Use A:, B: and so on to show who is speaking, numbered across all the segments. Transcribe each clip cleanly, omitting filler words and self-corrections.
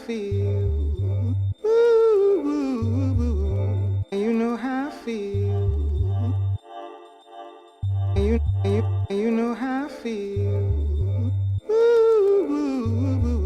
A: feel. Ooh, ooh, ooh. And you know how I feel. And you know how I feel. Ooh, ooh, ooh.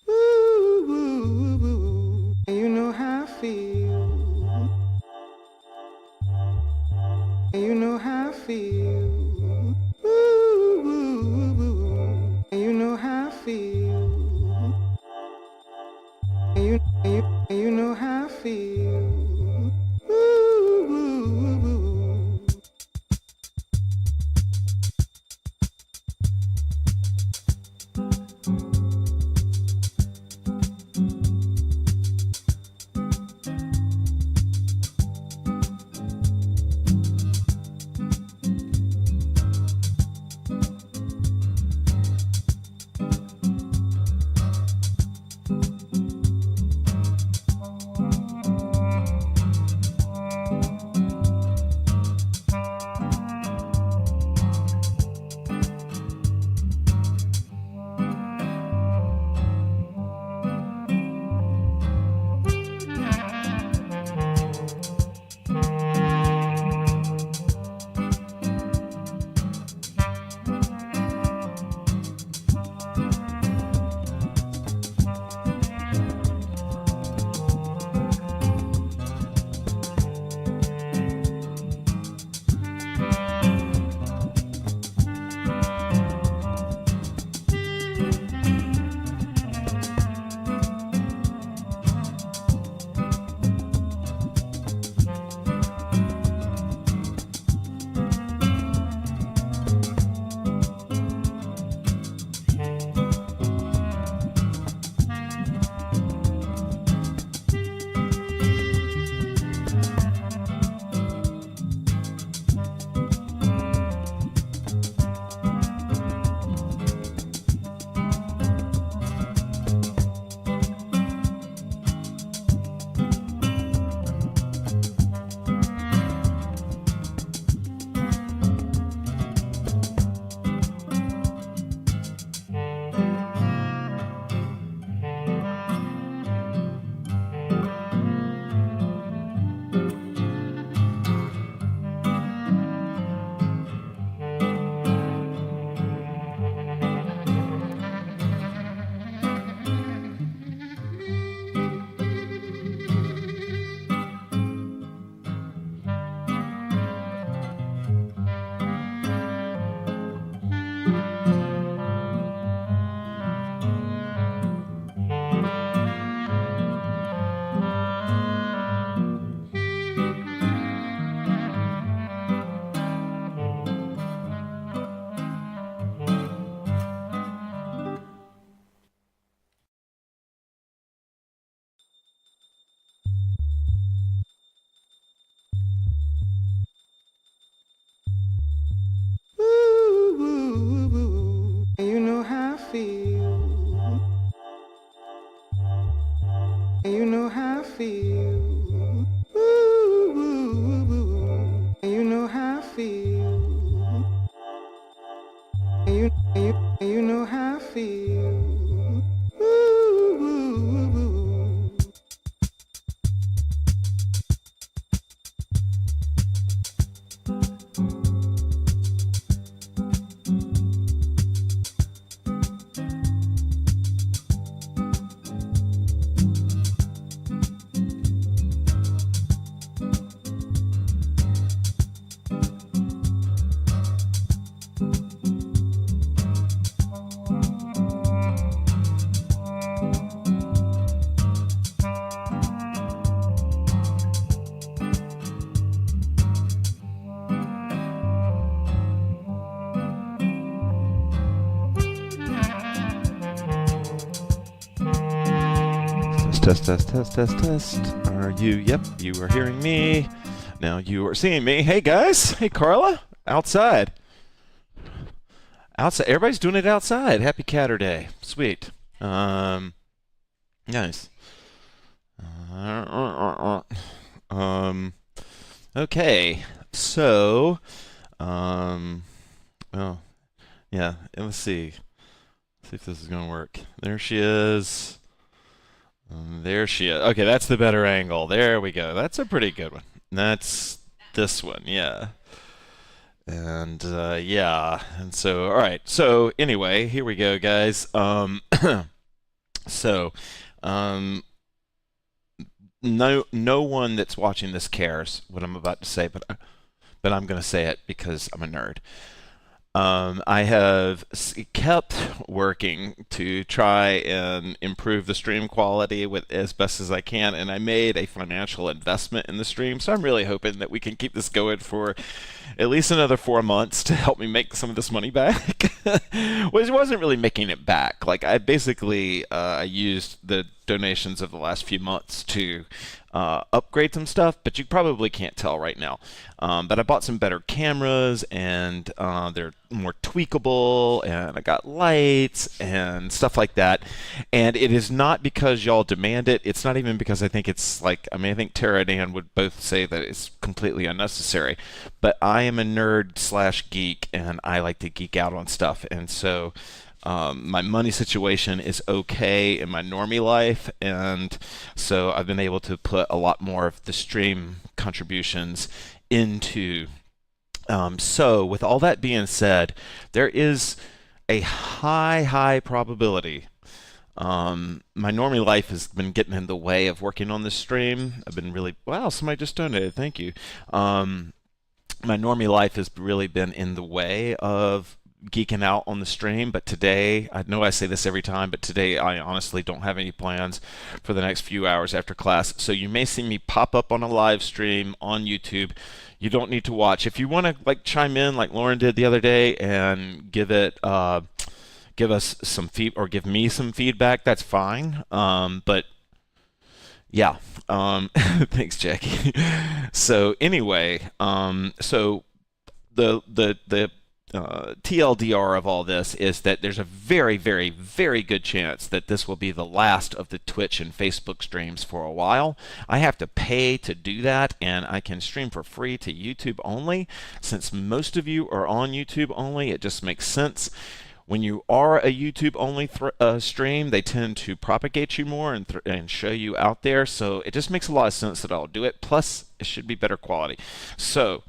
A: Ooh, ooh, ooh. And you know how I feel. And you know how I feel. Ooh, ooh, ooh. And you know how I feel. And you know how I feel. Ooh, ooh, ooh.
B: Test, test, test, test, test. Are you? Yep, you are hearing me. Now you are seeing me. Hey guys. Hey Carla. Outside. Outside. Everybody's doing it outside. Happy Catter Day. Sweet. Nice. Um. Okay. So. Um. Well. Yeah. Let's see. See if this is gonna work. There she is. There she is. Okay, that's the better angle. There we go. That's a pretty good one. That's this one, yeah. And yeah, and so all right. So anyway, here we go, guys. So, um, no one that's watching this cares what I'm about to say, but I'm going to say it because I'm a nerd. I have kept working to try and improve the stream quality with as best as I can, and I made a financial investment in the stream. So I'm really hoping that we can keep this going for at least another 4 months to help me make some of this money back. Well, it wasn't really making it back. Like I basically I used the donations of the last few months to upgrade some stuff, but you probably can't tell right now. But I bought some better cameras, and they're more tweakable, and I got lights and stuff like that. And it is not because y'all demand it. It's not even because I think it's like, I mean, I think Tara and Ann would both say that it's completely unnecessary. But I am a nerd slash geek, and I like to geek out on stuff. And so my money situation is okay in my normie life, and so I've been able to put a lot more of the stream contributions into. So, with all that being said, there is a high probability. My normie life has been getting in the way of working on this stream. I've been really, wow, somebody just donated, thank you. My normie life has really been in the way of geeking out on the stream, but today, I know I say this every time, but today I honestly don't have any plans for the next few hours after class. So you may see me pop up on a live stream on YouTube. You don't need to watch. If you want to like chime in like Lauren did the other day and give us some or give me some feedback, that's fine. But yeah. Thanks, Jackie. So anyway, so the TLDR of all this is that there's a very good chance that this will be the last of the Twitch and Facebook streams for a while. I have to pay to do that, and I can stream for free to YouTube only. Since most of you are on YouTube only, it just makes sense. When you are a YouTube only stream, they tend to propagate you more and show you out there. So it just makes a lot of sense that I'll do it. Plus, it should be better quality. So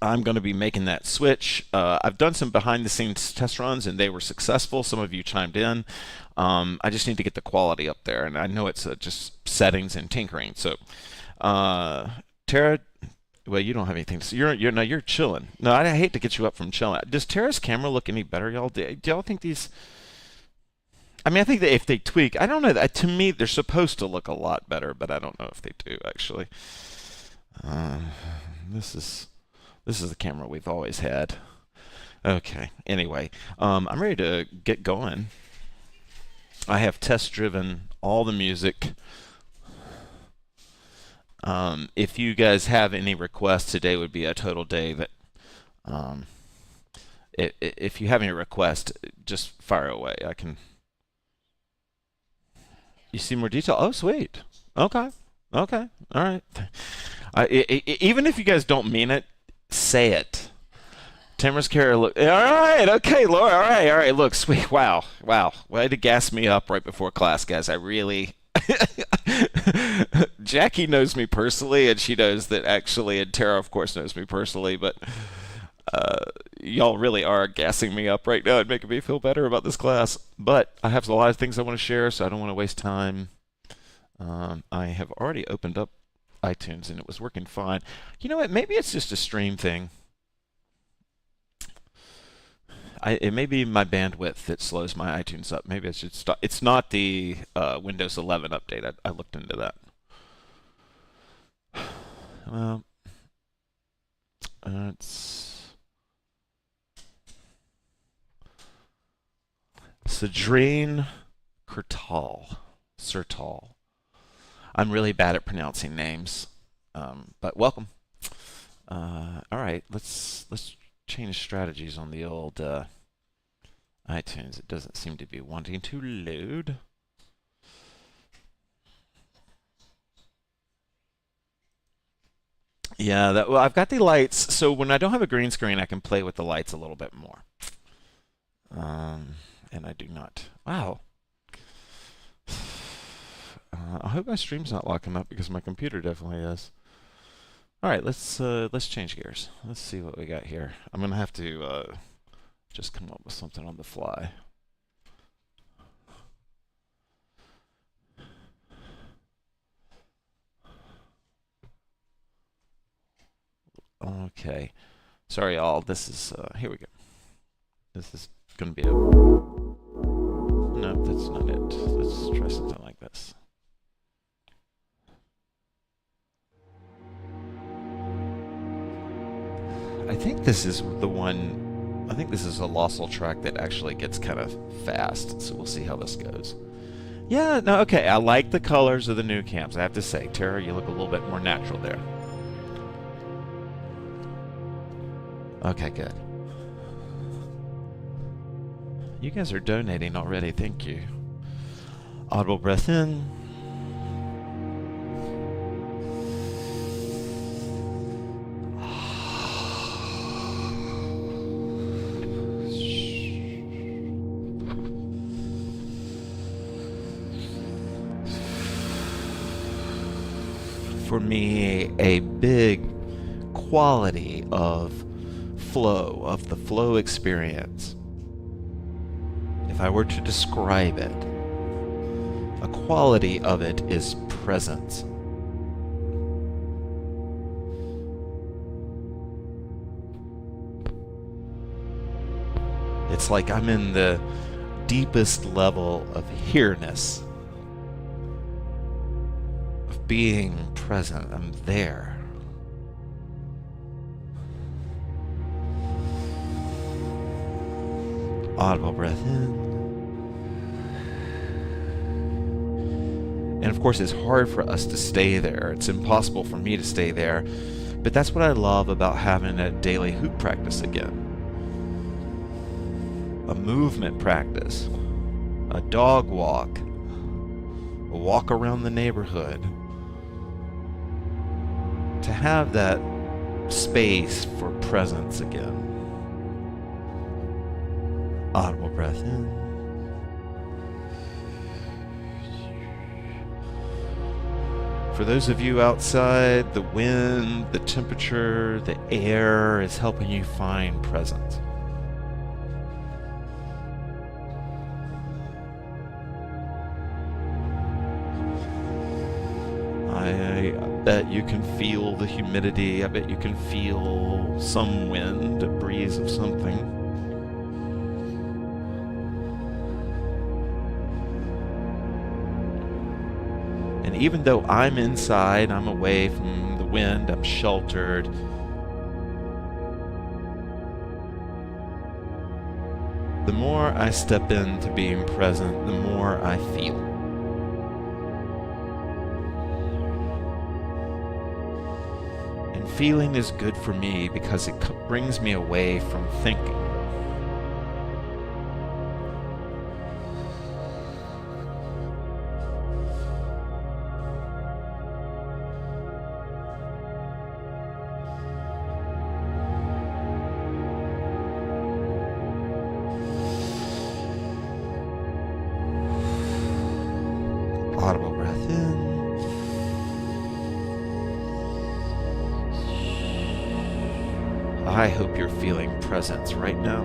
B: I'm going to be making that switch. I've done some behind the scenes test runs and they were successful. Some of you chimed in. I just need to get the quality up there, and I know it's just settings and tinkering. So, Tara, well, you don't have anything to say. You're chilling. No, I hate to get you up from chilling. Does Tara's camera look any better, y'all? Do y'all think these? I mean, I think that if they tweak, I don't know. To me, they're supposed to look a lot better, but I don't know if they do actually. This is the camera we've always had. Okay. Anyway, I'm ready to get going. I have test driven all the music. If you guys have any requests, today would be a total day that. If you have any request, just fire away. I can. You see more detail? Oh, sweet. Okay. Okay. All right. Even if you guys don't mean it, say it. Tamara's Kara, look. All right. Okay, Laura. All right. All right. Look, sweet. Wow. Wow. Way to gas me up right before class, guys. I really. Jackie knows me personally, and she knows that actually, and Tara, of course, knows me personally, but y'all really are gassing me up right now and making me feel better about this class. But I have a lot of things I want to share, so I don't want to waste time. I have already opened up iTunes, and it was working fine. You know what? Maybe it's just a stream thing. It may be my bandwidth that slows my iTunes up. Maybe I should stop. It's not the Windows 11 update. I looked into that. Well, it's Cedrine Sertal. I'm really bad at pronouncing names, but welcome. All right, let's change strategies on the old iTunes. It doesn't seem to be wanting to load. Yeah, well, I've got the lights, so when I don't have a green screen, I can play with the lights a little bit more. And I do not. Wow. I hope my stream's not locking up because my computer definitely is. All right, let's change gears. Let's see what we got here. I'm gonna have to just come up with something on the fly. Okay. Sorry, y'all. This is here we go. This is gonna be a no. That's not it. Let's try something like this. I think this is the one. I think this is a Lossel track that actually gets kind of fast. So we'll see how this goes. Yeah. No. Okay. I like the colors of the new cams. I have to say, Tara, you look a little bit more natural there. Okay, good. You guys are donating already. Thank you. Audible breath in. For me, a big quality of the flow experience, if I were to describe it, a quality of it is presence. It's like I'm in the deepest level of here-ness, of being present. I'm there. Audible breath in. And of course, it's hard for us to stay there. It's impossible for me to stay there. But that's what I love about having a daily hoop practice again. A movement practice. A dog walk. A walk around the neighborhood. To have that space for presence again. Audible breath in. For those of you outside, the wind, the temperature, the air is helping you find presence. I bet you can feel the humidity. I bet you can feel some wind, a breeze of something. And even though I'm inside, I'm away from the wind, I'm sheltered. The more I step into being present, the more I feel. And feeling is good for me because it brings me away from thinking. Audible breath in. I hope you're feeling presence right now.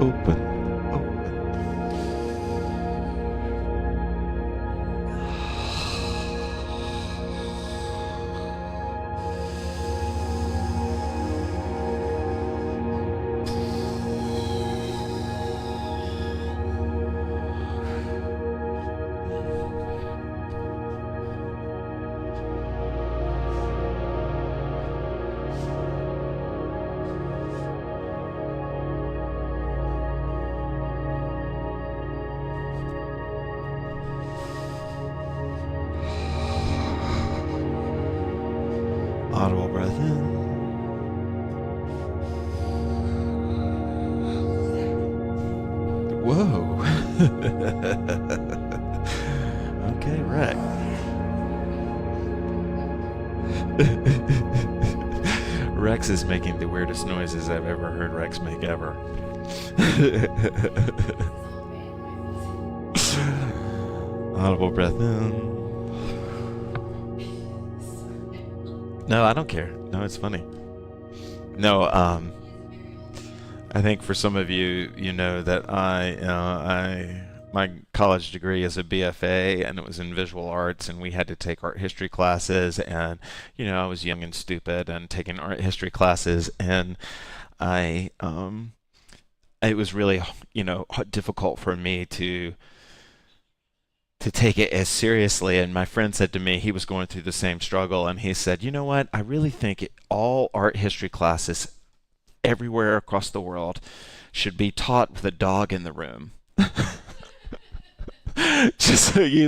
B: open. Audible breath in. Whoa. Okay, right. Rex is making the weirdest noises I've ever heard Rex make ever. Audible breath in. No, I don't care. No, it's funny. No, I think for some of you, you know that my college degree is a BFA, and it was in visual arts, and we had to take art history classes, and I was young and stupid and taking art history classes, and it was really difficult for me to take it as seriously. And my friend said to me, he was going through the same struggle, and he said, you know what, I really think all art history classes everywhere across the world should be taught with a dog in the room. Just so you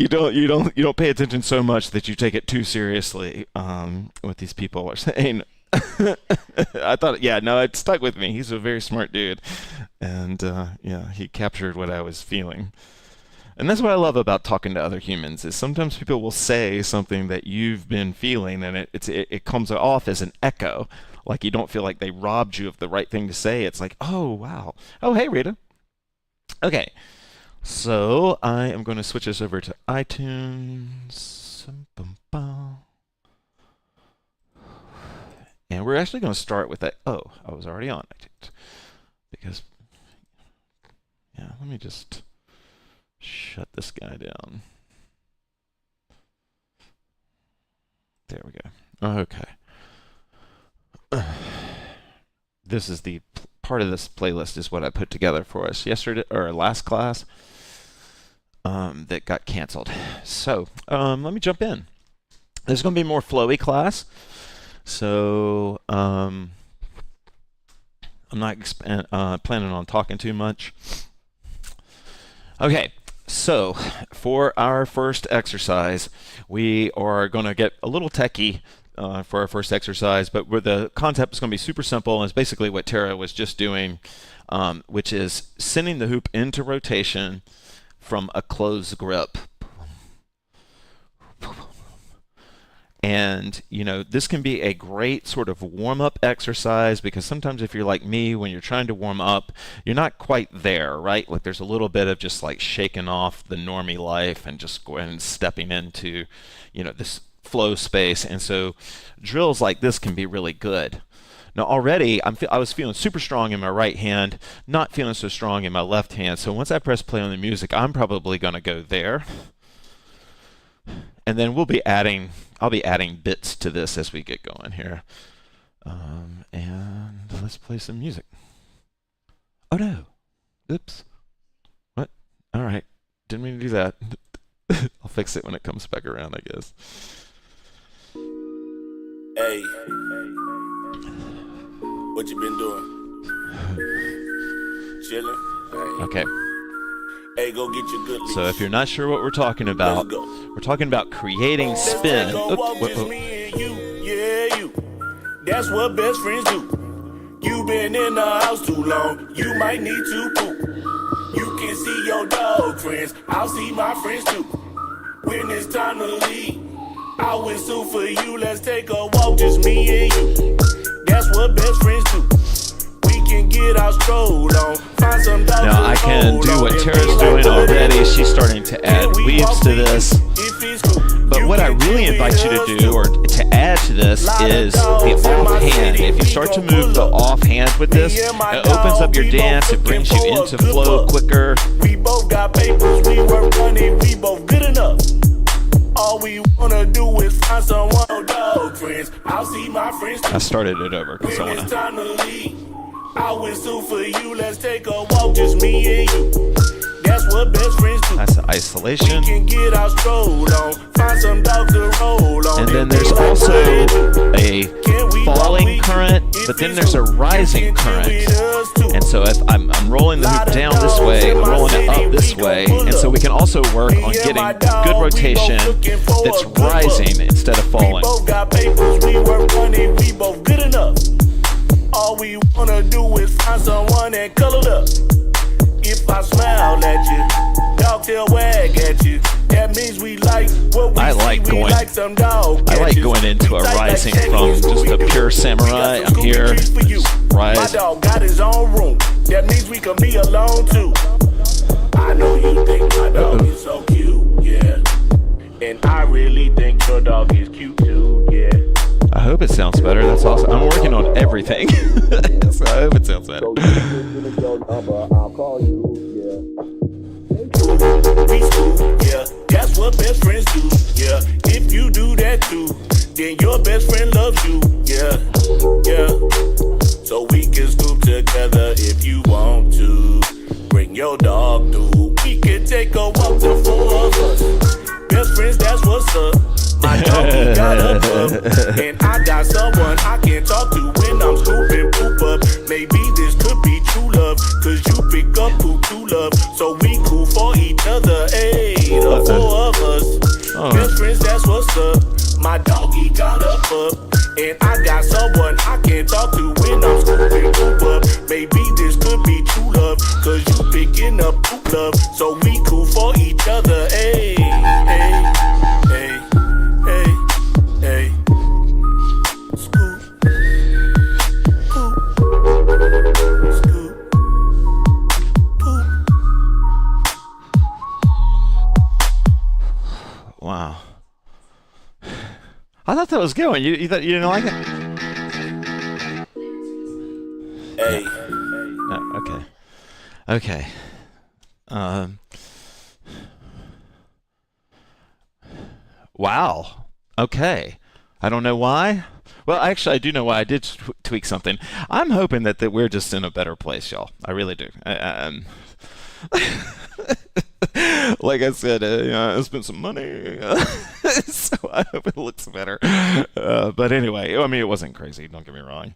B: don't pay attention so much that you take it too seriously, what these people are saying. I thought, it stuck with me. He's a very smart dude, and he captured what I was feeling. And that's what I love about talking to other humans, is sometimes people will say something that you've been feeling, and it comes off as an echo, like you don't feel like they robbed you of the right thing to say. It's like, oh, wow. Oh, hey, Rita. Okay, so I am going to switch this over to iTunes. And we're actually going to start with that. Oh, I was already on iTunes. Because, let me just shut this guy down. There we go. Okay. This is the part of this playlist is what I put together for us yesterday, or last class, that got canceled. So let me jump in. This is going to be a more flowy class. So I'm not planning on talking too much. Okay. So for our first exercise, we are going to get a little techie for our first exercise, but where the concept is going to be super simple, and it's basically what Tara was just doing, which is sending the hoop into rotation from a closed grip. And, this can be a great sort of warm-up exercise, because sometimes if you're like me, when you're trying to warm up, you're not quite there, right? Like there's a little bit of just like shaking off the normie life and just going and stepping into, this flow space. And so drills like this can be really good. Now already I was feeling super strong in my right hand, not feeling so strong in my left hand. So once I press play on the music, I'm probably going to go there. And then I'll be adding bits to this as we get going here. And let's play some music. Oh no. Oops. What? All right. Didn't mean to do that. I'll fix it when it comes back around, I guess.
C: Hey. What you been doing? Chilling? Hey.
B: Okay.
C: Hey, go get your good leash.
B: So if you're not sure what we're talking about, we're talking about creating spin.
C: Me and you. Yeah, you. That's what best friends do. You been in the house too long. You might need to poop. You can see your dog friends. I'll see my friends too. When it's time to leave, I'll whistle for you. Let's take a walk, just me and you. That's what best friends do. We can get our stroll on. Find some dogs.
B: Now I can do what Tara's doing already. She's starting to add weaves to this. But what I really invite you to do, or to add to this, is the offhand. If you start to move the offhand with this, it opens up your dance, it brings you into flow quicker.
C: We both got papers, we work money, we both good enough. All we wanna do is find someone, dog friends. I'll see my friends.
B: I started it over because I
C: When
B: want
C: it's
B: to.
C: time to leave, I'll whistle for you. Let's take a walk, just me and you. That's what best friends do.
B: That's the isolation.
C: We can get our stroll on, find some dogs to roll on.
B: And then there's also a falling current, but then there's a rising current. And so if I'm rolling the hoop down this way, I'm rolling it up this way. And so we can also work on getting good rotation that's rising instead of
C: We
B: falling.
C: both got papers, we work money, we both good enough. All we wanna do is find someone and cuddle up. If I smile at you, dog tail wag at you, that means we like what we
B: I like
C: see, we
B: going-
C: like some dog
B: I like
C: catches.
B: going into a
C: We tight like
B: rising
C: Shaggy
B: from
C: and
B: just a
C: Scooby-Doo.
B: pure
C: We
B: samurai.
C: got
B: I'm
C: some
B: here,
C: Scooby treats for you. My
B: rise.
C: dog got his own room, that means we can be alone too. I know you think my dog is so cute, yeah. And I really think your dog is cute too, yeah.
B: I hope it sounds better. That's awesome. I'm working on everything. So I hope it sounds better.
C: I'll call you, yeah. We school, yeah. That's what best friends do, yeah. If you do that too, then your best friend loves you, yeah, yeah. So we can scoop together if you want to. Bring your dog through. We can take a walk to 4 of us. Best friends, that's what's up. My dog got a pup, and I got someone I can talk to when I'm scooping poop up. Maybe this could be true love, cause you pick up poop to love. So we cool for each other, ayy, the 4 of us. Best friends, that's what's up. My doggy got a pup, and I got someone I can talk to when I'm scooping poop up. Maybe this could be true love, cause you picking up poop love. So we cool for each other, ayy, ayy, ayy. Hey, hey, scoop, poop, scoop, poop.
B: Wow. I thought that was going. You thought you didn't like it?
C: Hey,
B: No. Okay. Okay. Wow. Okay. I don't know why. Well, actually, I do know why. I did tweak something. I'm hoping that we're just in a better place, y'all. I really do. Like I said, I spent some money, so I hope it looks better. But anyway, I mean, it wasn't crazy. Don't get me wrong.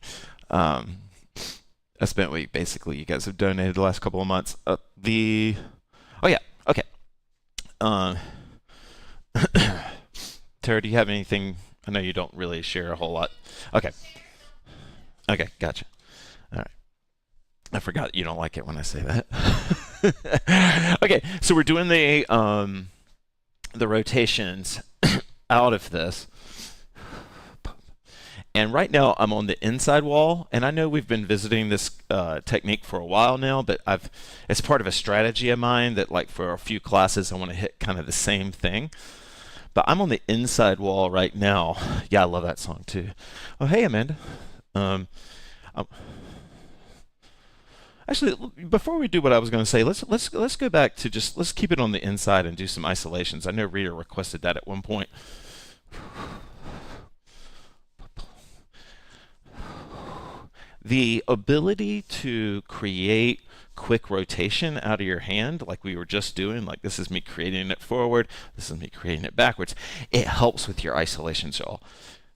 B: I spent what basically you guys have donated the last couple of months. Oh yeah, okay. Tara, do you have anything? I know you don't really share a whole lot. Okay. Okay, gotcha. All right. I forgot you don't like it when I say that. Okay, so we're doing the rotations out of this. And right now I'm on the inside wall, and I know we've been visiting this technique for a while now, but it's part of a strategy of mine that, like, for a few classes I want to hit kind of the same thing. But I'm on the inside wall right now. Yeah, I love that song too. Oh, hey, Amanda. Actually, before we do what I was going to say, let's go back to let's keep it on the inside and do some isolations. I know Rita requested that at one point. The ability to create quick rotation out of your hand, like we were just doing, like this is me creating it forward, this is me creating it backwards, it helps with your isolation, y'all.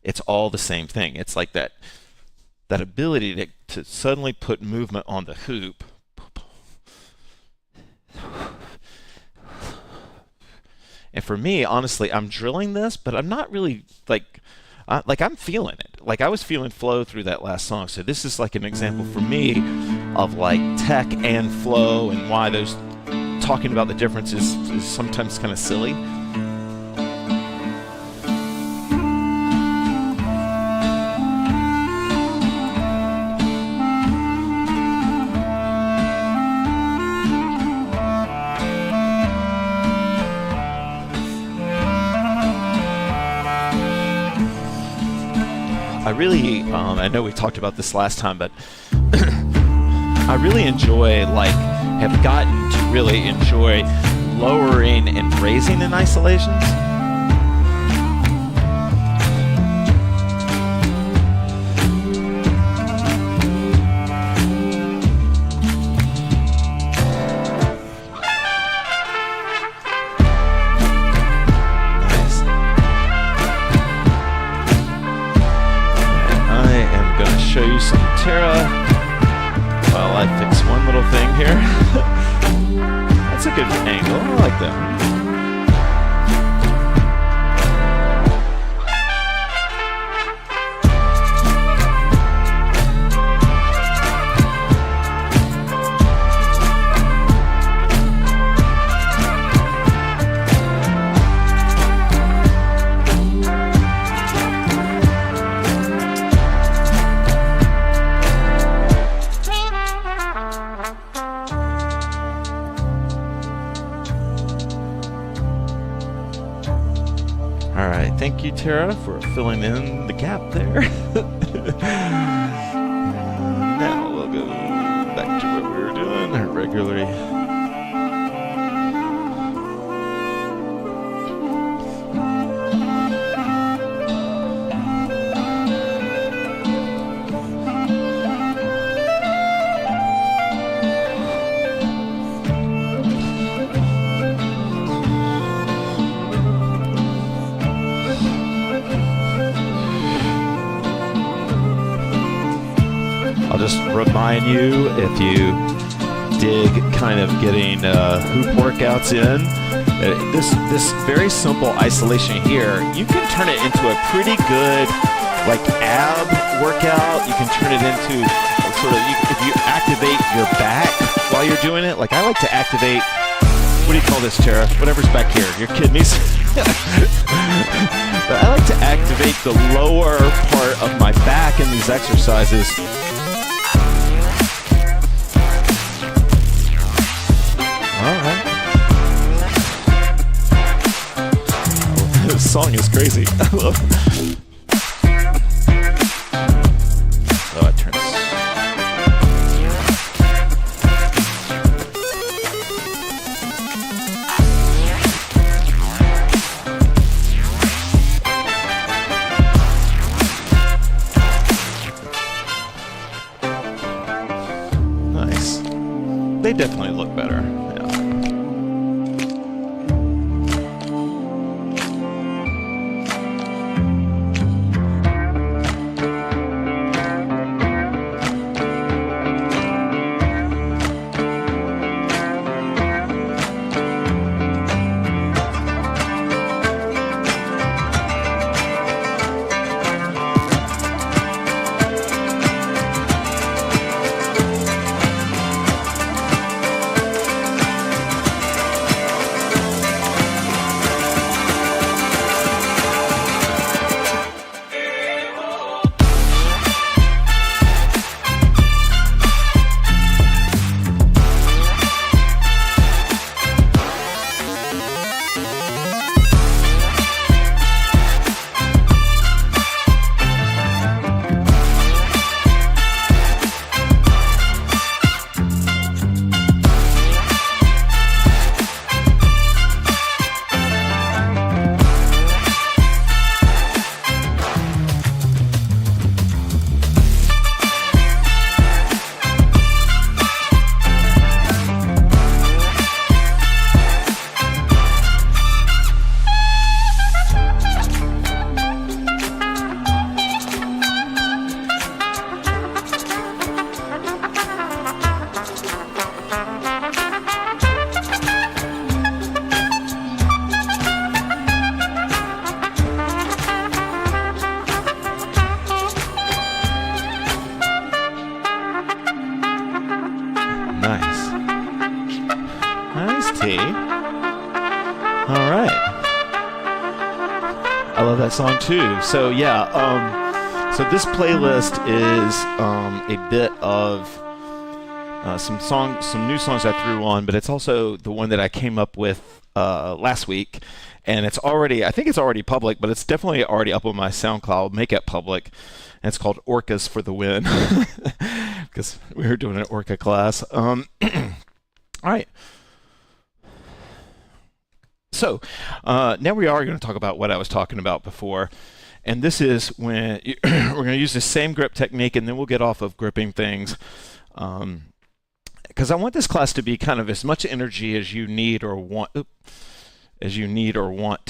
B: It's all the same thing. It's like that ability to suddenly put movement on the hoop. And for me, honestly, I'm drilling this, but I'm not really like I'm feeling it. Like I was feeling flow through that last song. So this is like an example for me of like tech and flow, and why those talking about the differences is sometimes kind of silly. I really, I know we talked about this last time, but I really enjoy, have gotten to really enjoy lowering and raising in isolations. Show you some Terra while I fix one little thing here. That's a good angle. I like that. All right, thank you, Tara, for filling in the gap there. Now we'll go back to what we were doing regularly. I'll just remind you, if you dig kind of getting hoop workouts in, this very simple isolation here, you can turn it into a pretty good ab workout. You can turn it into if you activate your back while you're doing it. I like to activate, what do you call this, Tara? Whatever's back here, your kidneys. But I like to activate the lower part of my back in these exercises. This song is crazy. I love it. Oh, it turns. Nice. They definitely look better. All right. I love that song too. So yeah, so this playlist is a bit of some new songs I threw on, but it's also the one that I came up with last week, and I think it's already public, but it's definitely already up on my SoundCloud. Make it public, and it's called "Orcas for the Win," because we were doing an orca class. All right. So now we are going to talk about what I was talking about before. And this is when we're going to use the same grip technique, and then we'll get off of gripping things. Because I want this class to be kind of as much energy as you need or want to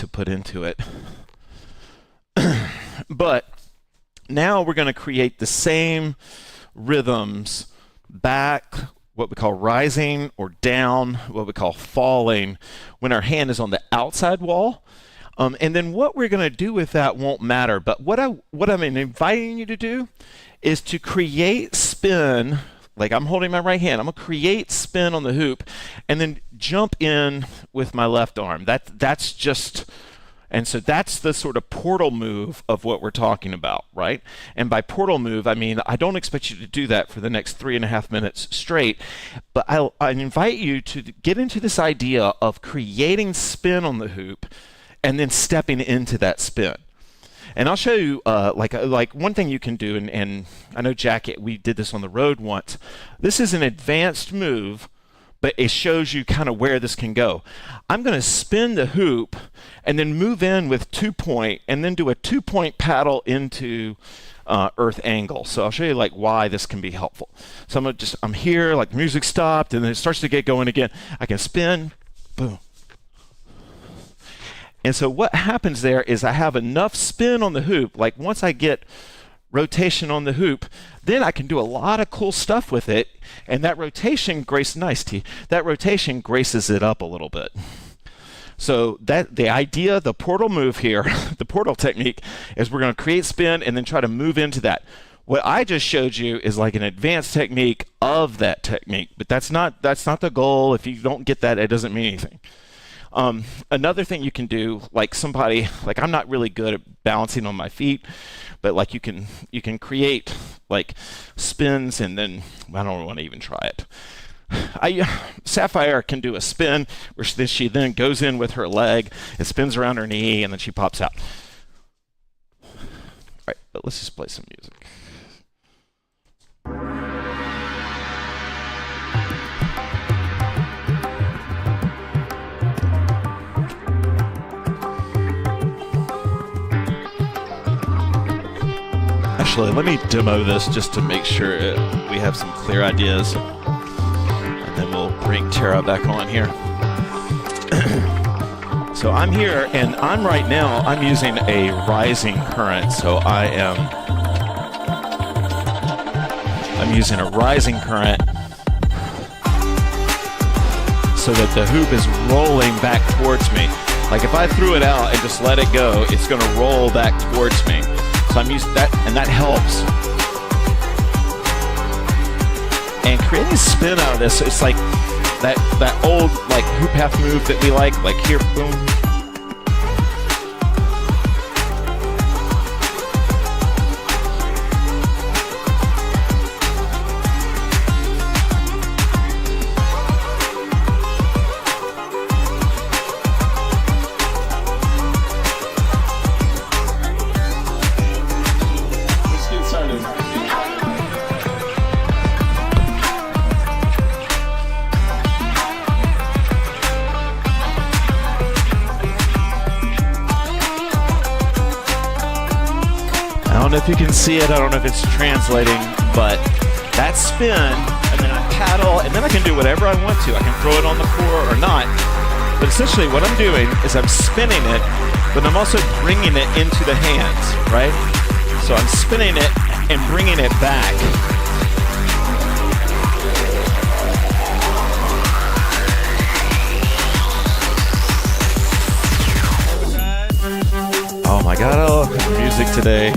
B: put into it. But now we're going to create the same rhythms back, what we call rising, or down, what we call falling, when our hand is on the outside wall. And then what we're going to do with that won't matter. But what I'm inviting you to do is to create spin. Like I'm holding my right hand. I'm going to create spin on the hoop and then jump in with my left arm. That's just... And so that's the sort of portal move of what we're talking about, right? And by portal move, I mean, I don't expect you to do that for the next 3.5 minutes straight, but I invite you to get into this idea of creating spin on the hoop and then stepping into that spin. And I'll show you like one thing you can do, and I know Jack, we did this on the road once. This is an advanced move, but it shows you kind of where this can go. I'm going to spin the hoop and then move in with 2-point and then do a 2-point paddle into earth angle. So I'll show you like why this can be helpful. So I'm here, like music stopped, and then it starts to get going again. I can spin, boom. And so what happens there is I have enough spin on the hoop, like once I get rotation on the hoop, then I can do a lot of cool stuff with it, and that rotation graces it up a little bit. So that the idea, the portal move here, the portal technique, is we're going to create spin and then try to move into that. What I just showed you is like an advanced technique of that technique, but that's not the goal. If you don't get that, it doesn't mean anything. Another thing you can do, like I'm not really good at balancing on my feet, but like you can create like spins, and then I don't want to even try it. Sapphire can do a spin where she then goes in with her leg, it spins around her knee, and then she pops out. All right, but let's just play some music. Actually, let me demo this just to make sure we have some clear ideas. And then we'll bring Tara back on here. So I'm here, and I'm using a rising current. So I'm using a rising current so that the hoop is rolling back towards me. Like if I threw it out and just let it go, it's going to roll back towards me. So I'm using that, and that helps. And creating spin out of this, it's like that old like HoopPath move that we like here, boom. I don't know if you can see it, I don't know if it's translating, but that spin, and then I paddle, and then I can do whatever I want to. I can throw it on the floor or not. But essentially what I'm doing is I'm spinning it, but I'm also bringing it into the hands, right? So I'm spinning it and bringing it back. Oh my God, I love music today.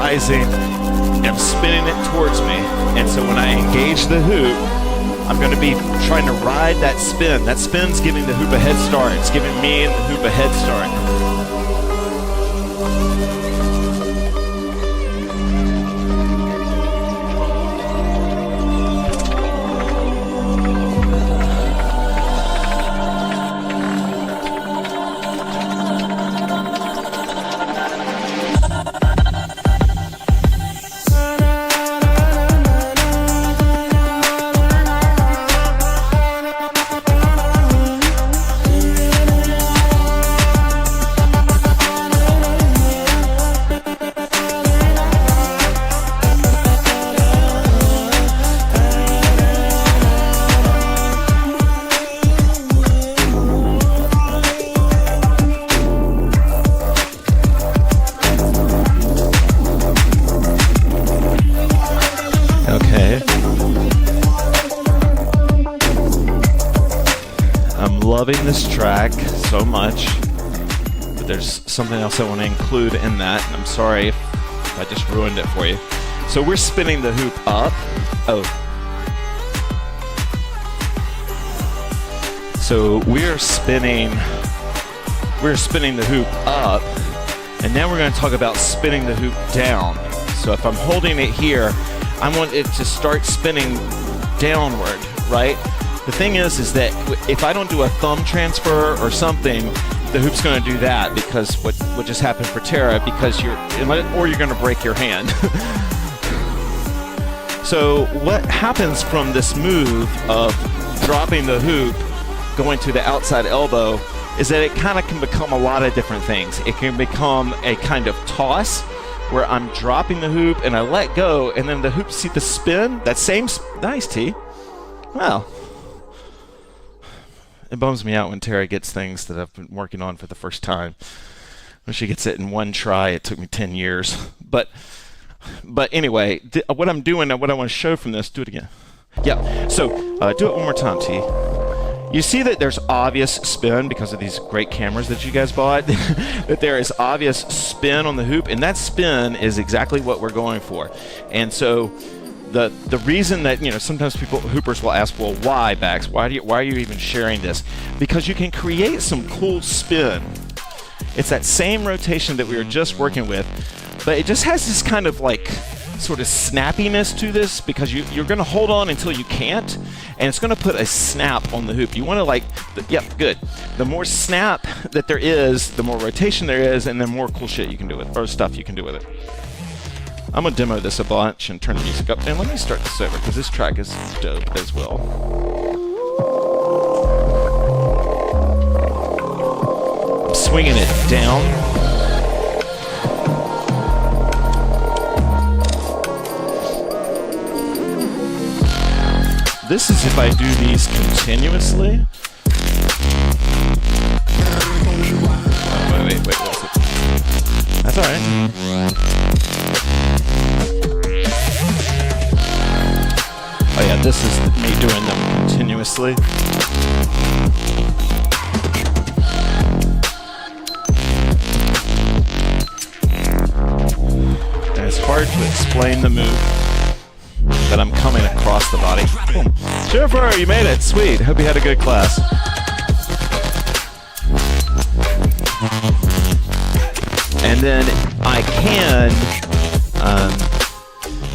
B: rising, I'm spinning it towards me, and so when I engage the hoop, I'm going to be trying to ride that spin. That spin's giving the hoop a head start. It's giving me and the hoop a head start. Okay. I'm loving this track so much, but there's something else I want to include in that, and I'm sorry if I just ruined it for you. So we're spinning the hoop up. Oh. So we're spinning the hoop up, and now we're going to talk about spinning the hoop down. So if I'm holding it here, I want it to start spinning downward, right? The thing is that if I don't do a thumb transfer or something, the hoop's going to do that, because what just happened for Tara, because you're going to break your hand. So what happens from this move of dropping the hoop, going to the outside elbow, is that it kind of can become a lot of different things. It can become a kind of toss, where I'm dropping the hoop and I let go, and then the hoop, see the spin? That same, nice T. Wow. It bums me out when Tara gets things that I've been working on for the first time. When she gets it in one try, it took me 10 years. But anyway, what I'm doing and what I want to show from this, do it again. Yeah, so do it one more time, T. You see that there's obvious spin because of these great cameras that you guys bought, that there is obvious spin on the hoop, and that spin is exactly what we're going for. And so the reason that, sometimes hoopers will ask, well, why, Bax? Why are you even sharing this? Because you can create some cool spin. It's that same rotation that we were just working with, but it just has this kind of like sort of snappiness to this, because you're going to hold on until you can't, and it's going to put a snap on the hoop. You want to yep, good. The more snap that there is, the more rotation there is, and the more cool shit you can do with it, or stuff you can do with it. I'm going to demo this a bunch and turn the music up, and let me start this over, because this track is dope as well. I'm swinging it down. This is if I do these continuously. Oh, wait, what's it? That's alright. Oh yeah, this is me doing them continuously. And it's hard to explain the move, but I'm coming across the body. Boom. Jennifer, you made it. Sweet. Hope you had a good class. And then I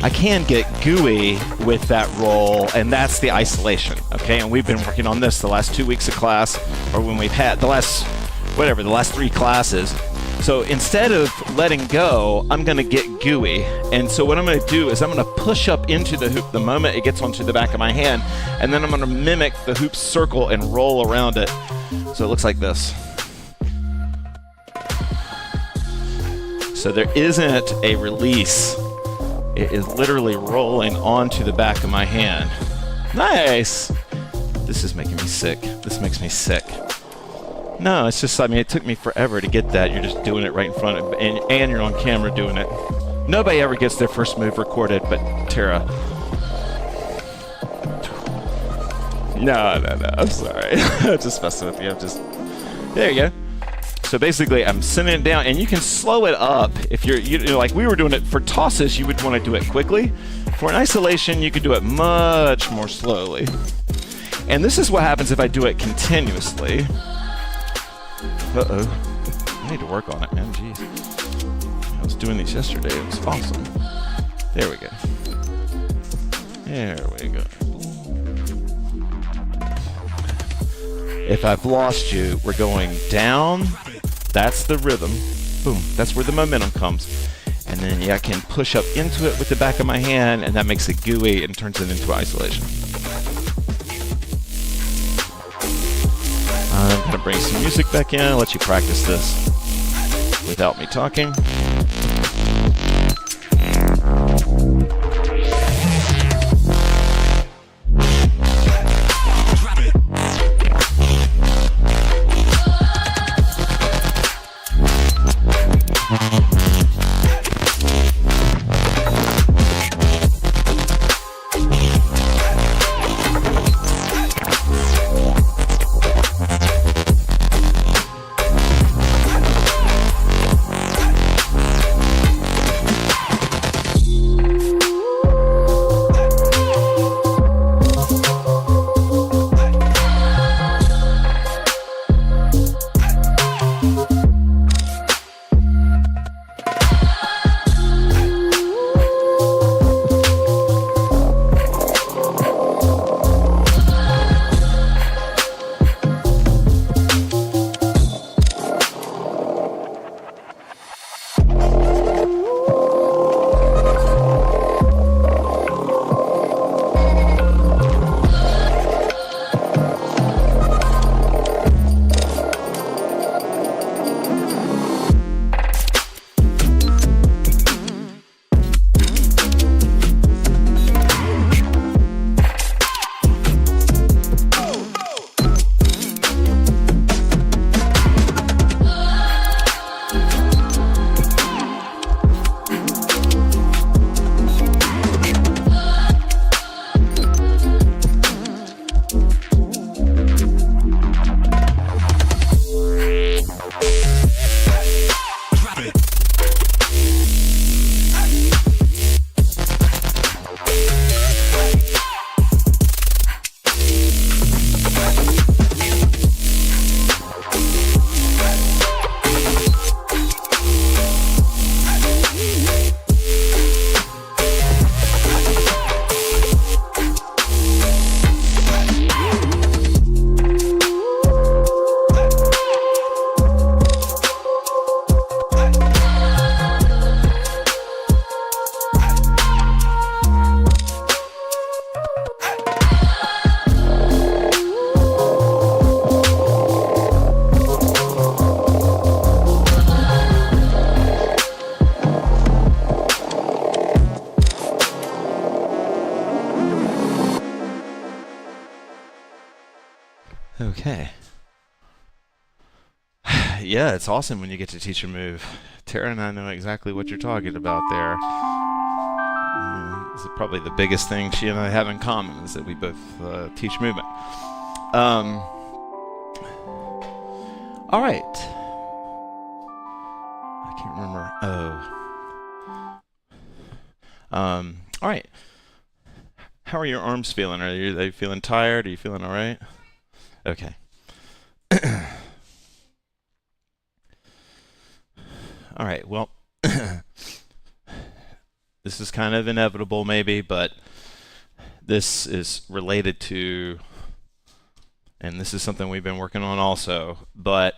B: can get gooey with that roll, and that's the isolation. Okay, and we've been working on this the last 2 weeks of class, or when we've had the last 3 classes. So instead of letting go, I'm going to get gooey. And so what I'm going to do is I'm going to push up into the hoop the moment it gets onto the back of my hand, and then I'm going to mimic the hoop circle and roll around it. So it looks like this. So there isn't a release. It is literally rolling onto the back of my hand. Nice! This is making me sick. This makes me sick. No, it's just, it took me forever to get that. You're just doing it right in front of, and you're on camera doing it. Nobody ever gets their first move recorded but Tara. No, I'm sorry. I'm just messing with you. There you go. So basically, I'm sending it down, and you can slow it up if you're like we were doing it for tosses. You would want to do it quickly. For an isolation, you could do it much more slowly. And this is what happens if I do it continuously. Uh-oh. I need to work on it, man. Jeez. I was doing these yesterday. It was awesome. There we go. There we go. If I've lost you, we're going down. That's the rhythm. Boom. That's where the momentum comes. And then I can push up into it with the back of my hand, and that makes it gooey and turns it into isolation. I'm going to bring some music back in and let you practice this without me talking. Okay. Yeah, it's awesome when you get to teach a move. Tara and I know exactly what you're talking about there. This is probably the biggest thing she and I have in common is that we both teach movement. All right. I can't remember. All right. How are your arms feeling? Are they feeling tired? Are you feeling all right? Okay. All right. Well, this is kind of inevitable maybe, but this is related to, and this is something we've been working on also, but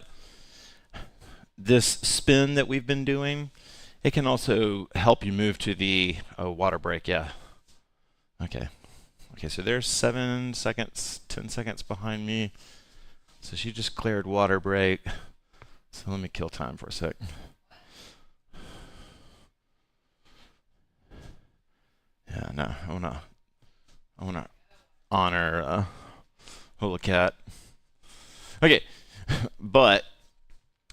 B: this spin that we've been doing, it can also help you move to the water break. Yeah. Okay. Okay, so there's 7 seconds, 10 seconds behind me. So she just cleared water break. So let me kill time for a sec. Yeah, no, I wanna honor Hula Cat. Okay, but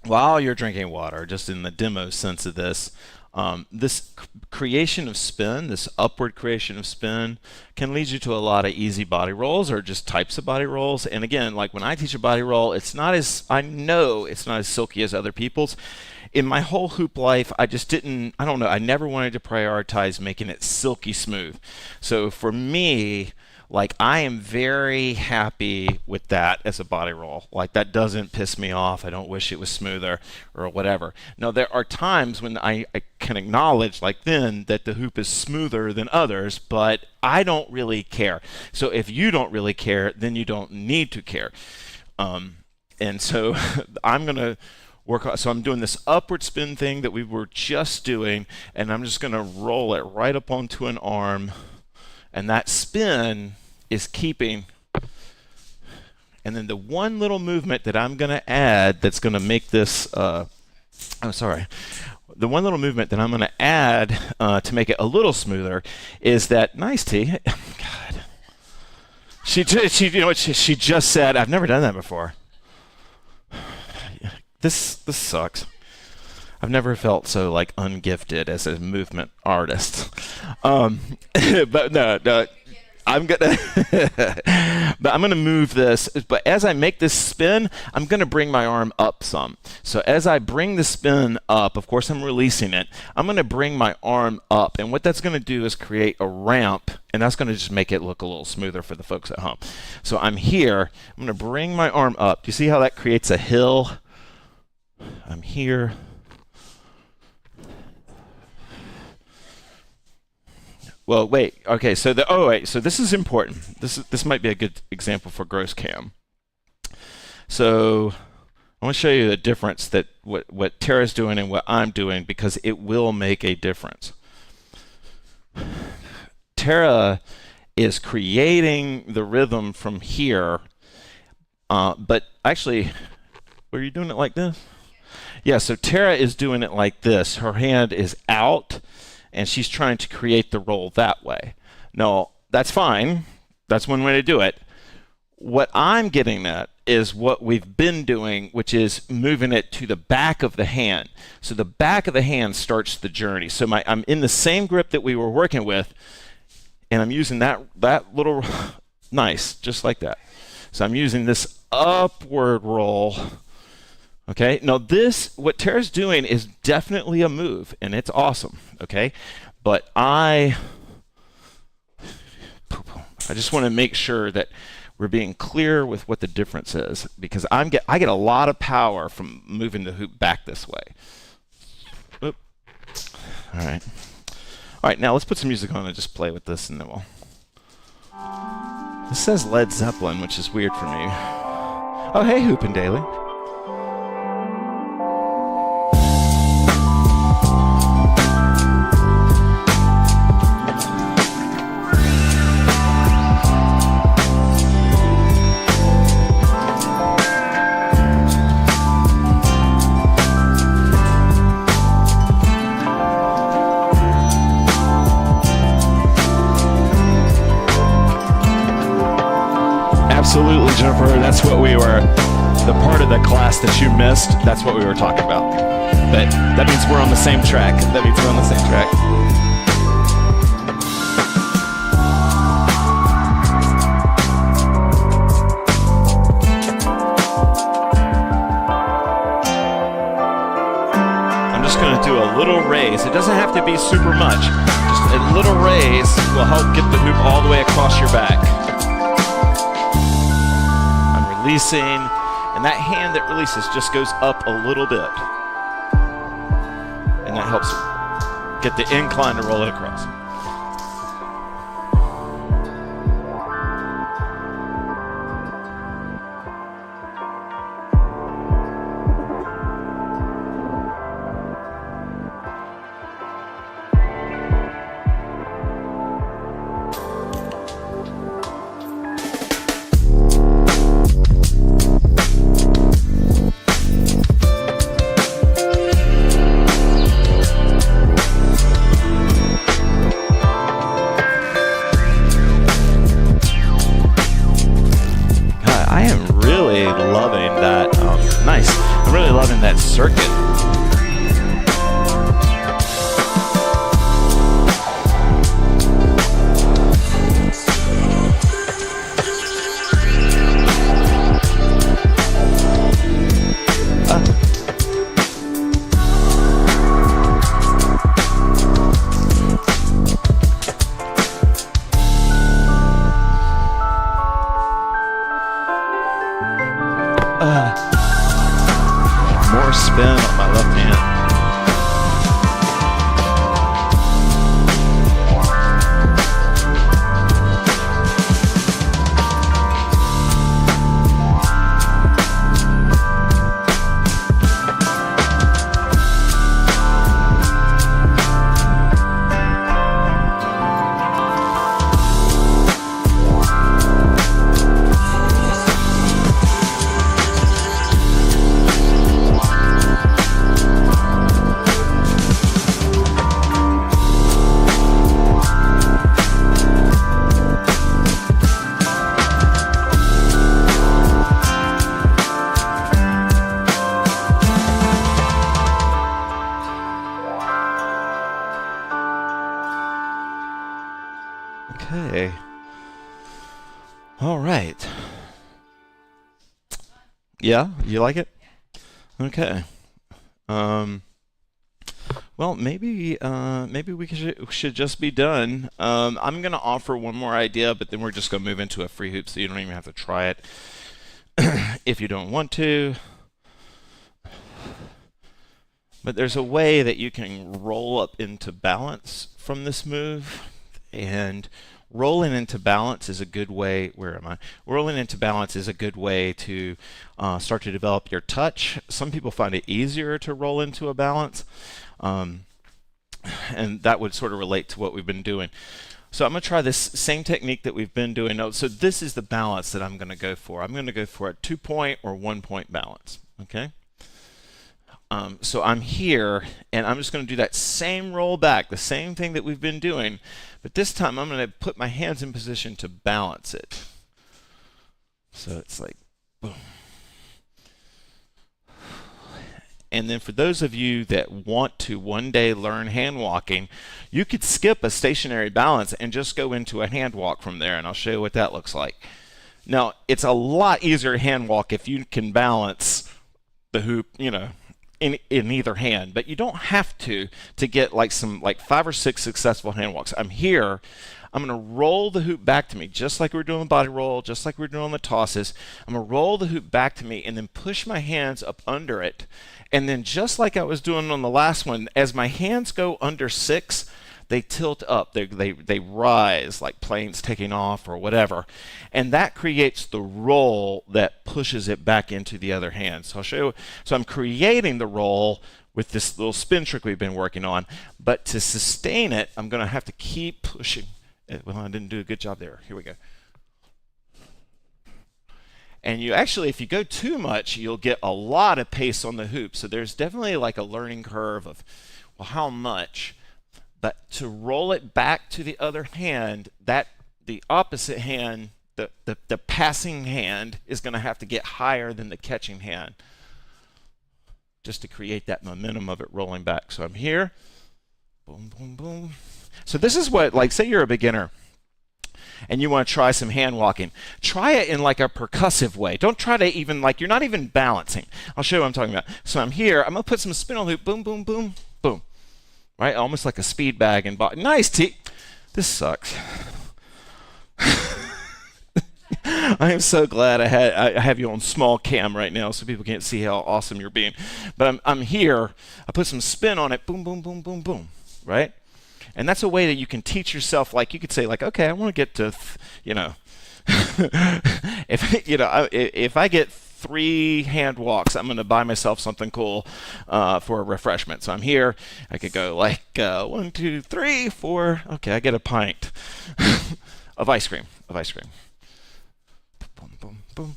B: while you're drinking water, just in the demo sense of this, This creation of spin, this upward creation of spin, can lead you to a lot of easy body rolls or just types of body rolls. And again, like when I teach a body roll, I know it's not as silky as other people's. In my whole hoop life, I never wanted to prioritize making it silky smooth. So for me, like, I am very happy with that as a body roll. Like, that doesn't piss me off. I don't wish it was smoother or whatever. Now, there are times when I can acknowledge, like then, that the hoop is smoother than others, but I don't really care. So if you don't really care, then you don't need to care. And so I'm going to work on, so I'm doing this upward spin thing that we were just doing, and I'm just going to roll it right up onto an arm, and that spin is keeping. And then the one little movement that I'm going to add that's going to make this, the one little movement that I'm going to add to make it a little smoother is that, nice T, God. She just said, I've never done that before. This sucks. I've never felt so like ungifted as a movement artist. But no. I'm gonna move this, but as I make this spin, I'm gonna bring my arm up some. So as I bring the spin up, of course I'm releasing it, I'm gonna bring my arm up, and what that's gonna do is create a ramp, and that's gonna just make it look a little smoother for the folks at home. So I'm here, I'm gonna bring my arm up. Do you see how that creates a hill? I'm here. Well, wait. Okay, so so this is important. This might be a good example for gross cam. So I want to show you the difference that what Tara's doing and what I'm doing, because it will make a difference. Tara is creating the rhythm from here, but actually, were you doing it like this? Yeah, so Tara is doing it like this. Her hand is out, and she's trying to create the roll that way. No, that's fine. That's one way to do it. What I'm getting at is what we've been doing, which is moving it to the back of the hand. So the back of the hand starts the journey. So I'm in the same grip that we were working with, and I'm using that little, nice, just like that. So I'm using this upward roll. Okay, now what Tara's doing is definitely a move, and it's awesome, okay? But I just want to make sure that we're being clear with what the difference is, because I get a lot of power from moving the hoop back this way. Oop. All right, now let's put some music on and just play with this, and then we'll... This says Led Zeppelin, which is weird for me. Oh, hey, Hoopin' Daily. Absolutely, Jennifer. That's what we were, the part of the class that you missed, that's what we were talking about. But that means we're on the same track. I'm just going to do a little raise. It doesn't have to be super much. Just a little raise will help get the hoop all the way across your back. Releasing, and that hand that releases just goes up a little bit, and that helps get the incline to roll it across. Okay. All right. Yeah, you like it? Okay. Well, maybe we should just be done. I'm gonna offer one more idea, but then we're just gonna move into a free hoop, so you don't even have to try it if you don't want to. But there's a way that you can roll up into balance from this move, and rolling into balance is a good way. Where am I? Rolling into balance is a good way to start to develop your touch. Some people find it easier to roll into a balance, and that would sort of relate to what we've been doing. So I'm going to try this same technique that we've been doing. So this is the balance that I'm going to go for. I'm going to go for a 2-point or 1-point balance. Okay. So I'm here, and I'm just going to do that same roll back, the same thing that we've been doing, but this time I'm going to put my hands in position to balance it. So it's like, boom. And then for those of you that want to one day learn hand walking, you could skip a stationary balance and just go into a hand walk from there, and I'll show you what that looks like. Now, it's a lot easier to hand walk if you can balance the hoop, in either hand, but you don't have to get like 5 or 6 successful hand walks. I'm here. I'm going to roll the hoop back to me, just like we were doing the body roll, just like we were doing the tosses. I'm going to roll the hoop back to me and then push my hands up under it. And then just like I was doing on the last one, as my hands go under 6, they tilt up. They rise like planes taking off or whatever. And that creates the roll that pushes it back into the other hand. So I'll show you. So I'm creating the roll with this little spin trick we've been working on. But to sustain it, I'm going to have to keep pushing. Well, I didn't do a good job there. Here we go. And you actually, if you go too much, you'll get a lot of pace on the hoop. So there's definitely like a learning curve of, well, how much? But to roll it back to the other hand, that the opposite hand, the passing hand, is going to have to get higher than the catching hand, just to create that momentum of it rolling back. So I'm here, boom, boom, boom. So this is what, like, say you're a beginner and you want to try some hand walking. Try it in like a percussive way. Don't try to even, like, you're not even balancing. I'll show you what I'm talking about. So I'm here. I'm going to put some spin on the hoop. Boom, boom, boom, boom. Right? Almost like a speed bag and nice T. This sucks. I am so glad I have you on small cam right now so people can't see how awesome you're being. But I'm here. I put some spin on it. Boom, boom, boom, boom, boom. Right? And that's a way that you can teach yourself. Like, you could say, like, okay, I want to get to, if I get 3 hand walks, I'm going to buy myself something cool for a refreshment. So I'm here. I could go like 1, 2, 3, 4. Okay, I get a pint of ice cream. Boom, boom, boom.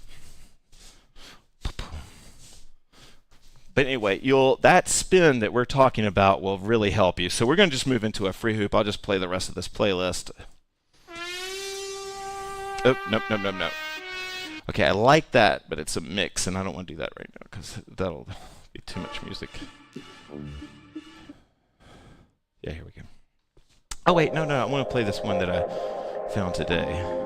B: But anyway, that spin that we're talking about will really help you. So we're going to just move into a free hoop. I'll just play the rest of this playlist. Oh, nope. Okay, I like that, but it's a mix, and I don't want to do that right now because that'll be too much music. Yeah, here we go. Oh, wait, no, I want to play this one that I found today.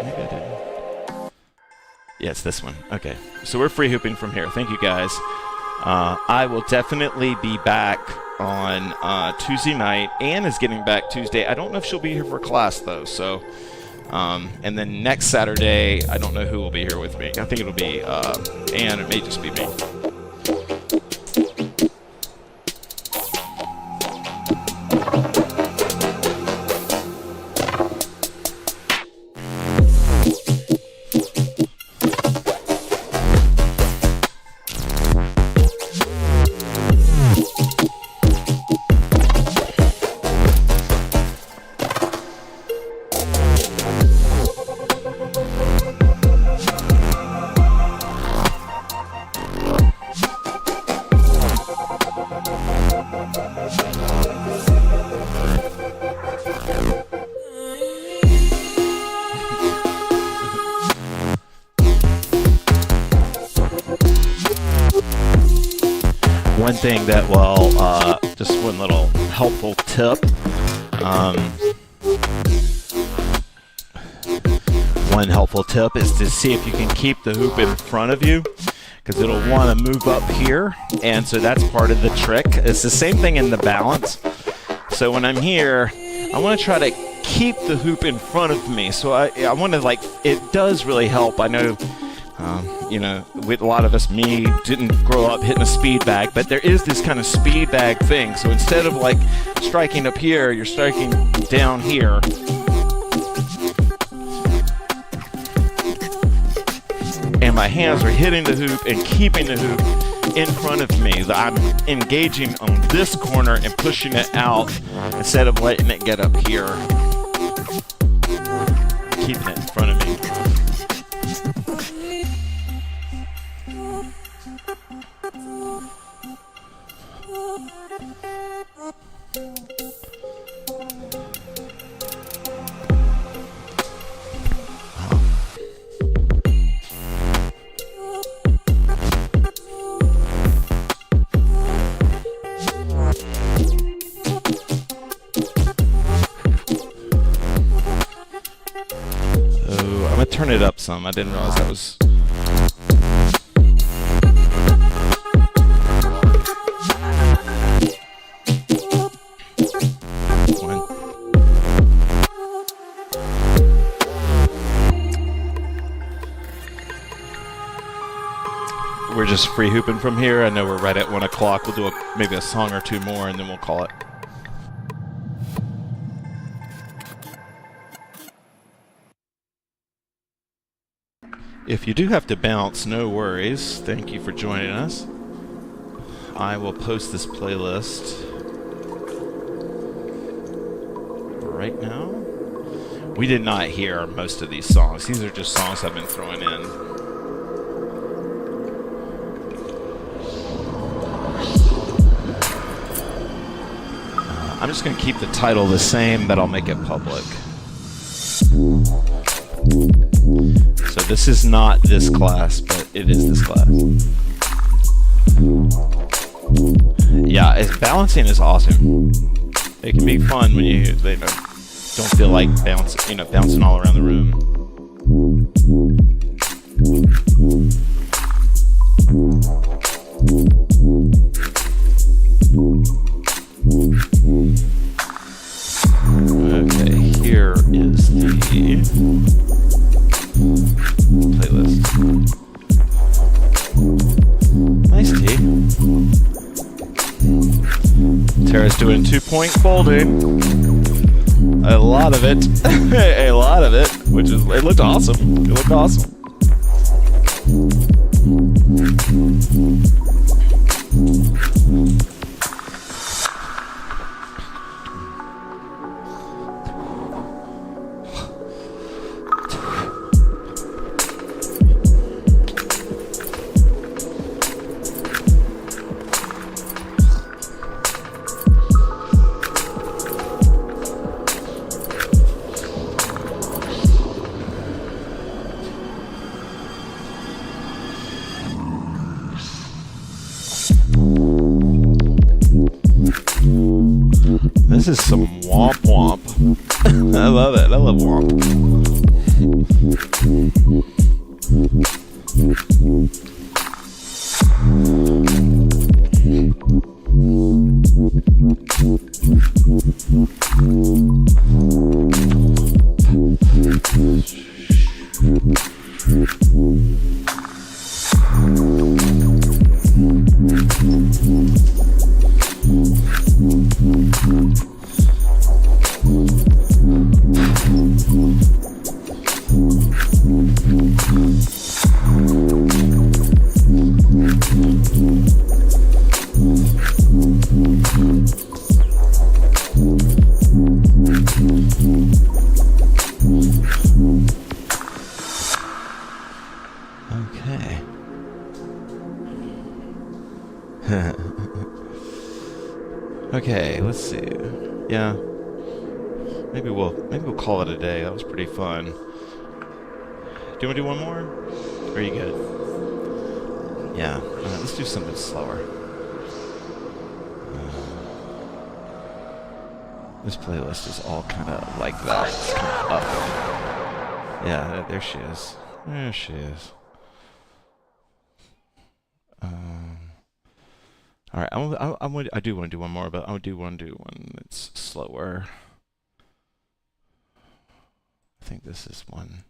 B: Maybe I didn't. Yeah, it's this one. Okay, so we're free hooping from here. Thank you, guys. I will definitely be back on Tuesday night. Anne is getting back Tuesday. I don't know if she'll be here for class, though. So, and then next Saturday, I don't know who will be here with me. I think it'll be Anne. It may just be me. One thing that will, just one little helpful tip. One helpful tip is to see if you can keep the hoop in front of you, because it'll want to move up here, and so that's part of the trick. It's the same thing in the balance. So when I'm here, I want to try to keep the hoop in front of me. So I want to, like, it does really help. I know, you know, with a lot of us, me, didn't grow up hitting a speed bag, but there is this kind of speed bag thing. So instead of like striking up here, you're striking down here. And my hands are hitting the hoop and keeping the hoop in front of me. I'm engaging on this corner and pushing it out instead of letting it get up here. Keeping it in front of me. Turn it up some. I didn't realize that was. We're just free hooping from here. I know we're right at 1 o'clock. We'll do maybe a song or two more, and then we'll call it. If you do have to bounce, no worries. Thank you for joining us. I will post this playlist right now. We did not hear most of these songs. These are just songs I've been throwing in. I'm just going to keep the title the same, but I'll make it public. So this is not this class, but it is this class. Yeah, balancing is awesome. It can be fun when you don't feel like bouncing all around the room. Okay, here is the playlist. Nice tea. Tara's doing 2-point folding. A lot of it. A lot of it. It looked awesome. It looked awesome. This is some womp womp. I love it. I love womp. Okay, let's see. Yeah. Maybe we'll call it a day. That was pretty fun. Do you want to do one more? Or are you good? Yeah. Let's do something slower. This playlist is all kind of like that. It's kind of up. Yeah, there she is. There she is. All right, I do want to do one more, but I do want to do one that's slower. I think this is one.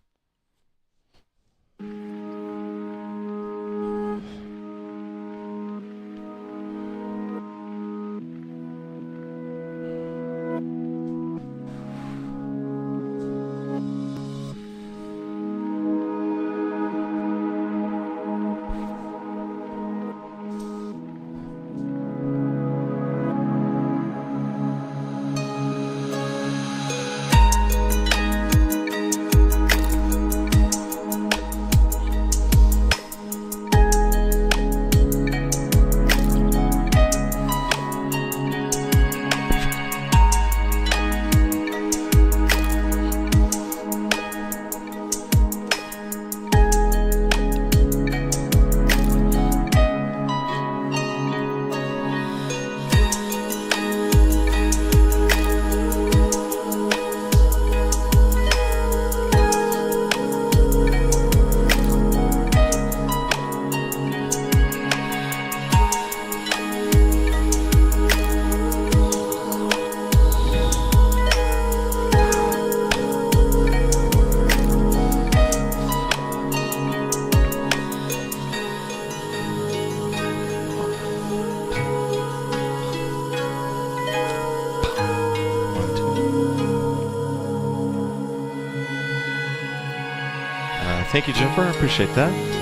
B: Thank you, Jennifer. I appreciate that.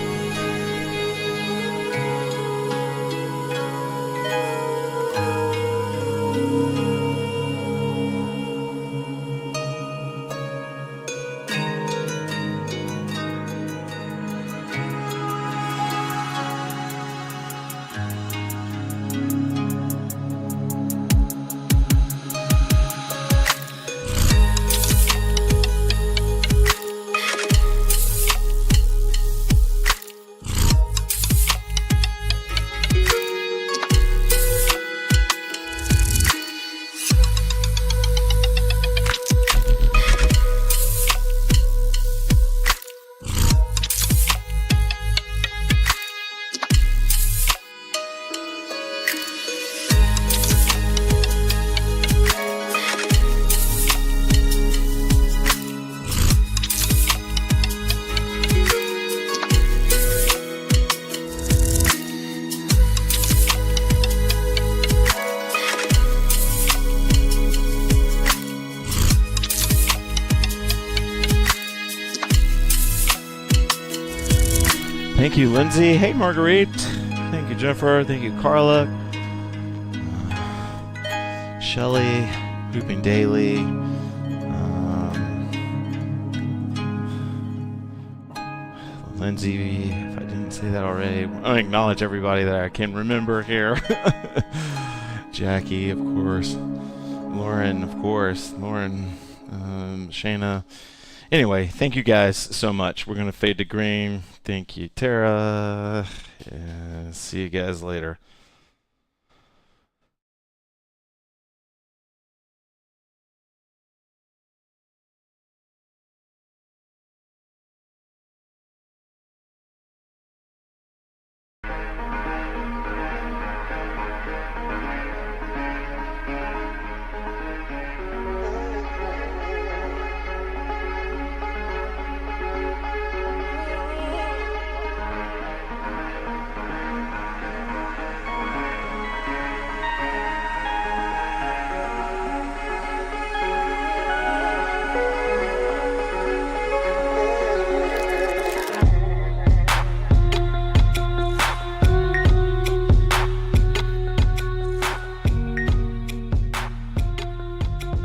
B: Thank you, Lindsay. Hey, Marguerite. Thank you, Jennifer. Thank you, Carla. Shelly, Hooping Daily. Lindsay, if I didn't say that already, I acknowledge everybody that I can remember here. Jackie, of course. Lauren, of course. Lauren, Shayna. Anyway, thank you guys so much. We're going to fade to green. Thank you, Tara. Yeah, see you guys later.